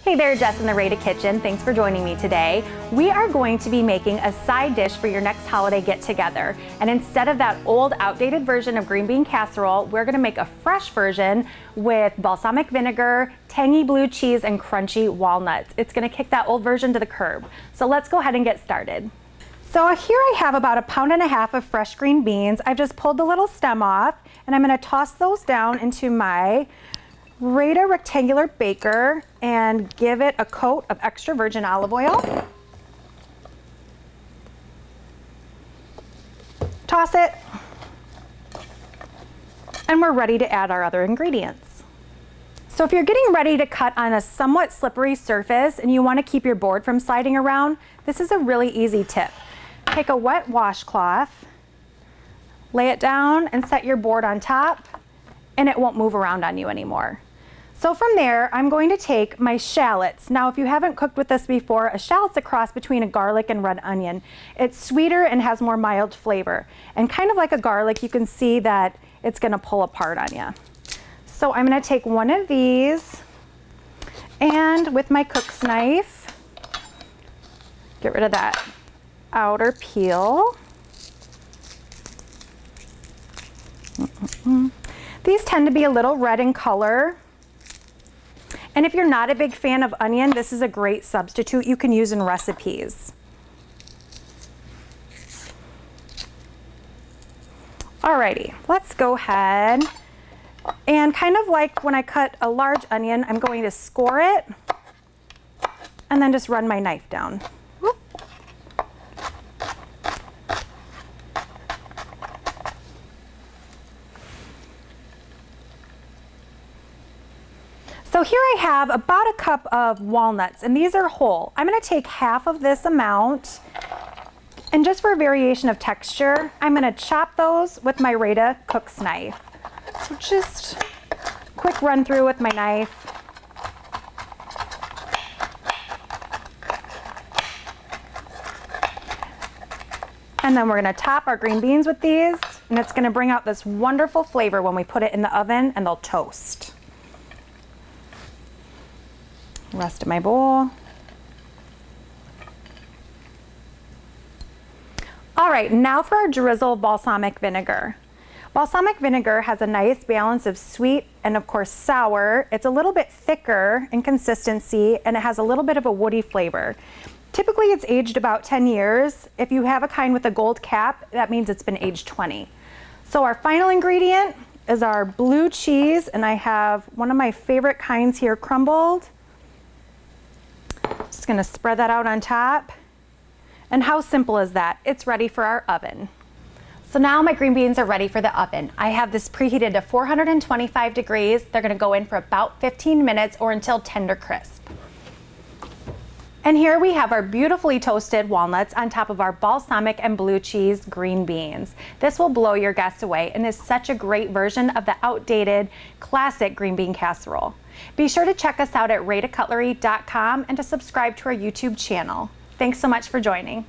Hey there, Jess in the Rada Kitchen. Thanks for joining me today. We are going to be making a side dish for your next holiday get-together. And instead of that old, outdated version of green bean casserole, we're gonna make a fresh version with balsamic vinegar, tangy blue cheese, and crunchy walnuts. It's gonna kick that old version to the curb. So let's go ahead and get started. So here I have about 1.5 pounds of fresh green beans. I've just pulled the little stem off, and I'm gonna toss those down into my Rada rectangular baker and give it a coat of extra virgin olive oil. Toss it, and we're ready to add our other ingredients. So if you're getting ready to cut on a somewhat slippery surface and you want to keep your board from sliding around, this is a really easy tip. Take a wet washcloth, lay it down, and set your board on top, and it won't move around on you anymore. So from there, I'm going to take my shallots. Now, if you haven't cooked with this before, a shallot's a cross between a garlic and red onion. It's sweeter and has more mild flavor. And kind of like a garlic, you can see that it's gonna pull apart on you. So I'm gonna take one of these, and with my cook's knife, get rid of that outer peel. These tend to be a little red in color. And if you're not a big fan of onion, this is a great substitute you can use in recipes. Alrighty, let's go ahead and kind of like when I cut a large onion, I'm going to score it and then just run my knife down. So here I have about 1 cup of walnuts, and these are whole. I'm gonna take half of this amount, and just for a variation of texture, I'm gonna chop those with my Rada cook's knife. So just quick run through with my knife. And then we're gonna top our green beans with these, and it's gonna bring out this wonderful flavor when we put it in the oven and they'll toast. Rest of my bowl. All right, now for our drizzle of balsamic vinegar. Balsamic vinegar has a nice balance of sweet and of course sour. It's a little bit thicker in consistency and it has a little bit of a woody flavor. Typically it's aged about 10 years. If you have a kind with a gold cap, that means it's been aged 20. So our final ingredient is our blue cheese, and I have one of my favorite kinds here, crumbled. Just gonna spread that out on top. And how simple is that? It's ready for our oven. So now my green beans are ready for the oven. I have this preheated to 425 degrees. They're gonna go in for about 15 minutes or until tender crisp. And here we have our beautifully toasted walnuts on top of our balsamic and blue cheese green beans. This will blow your guests away and is such a great version of the outdated classic green bean casserole. Be sure to check us out at radacutlery.com and to subscribe to our YouTube channel. Thanks so much for joining.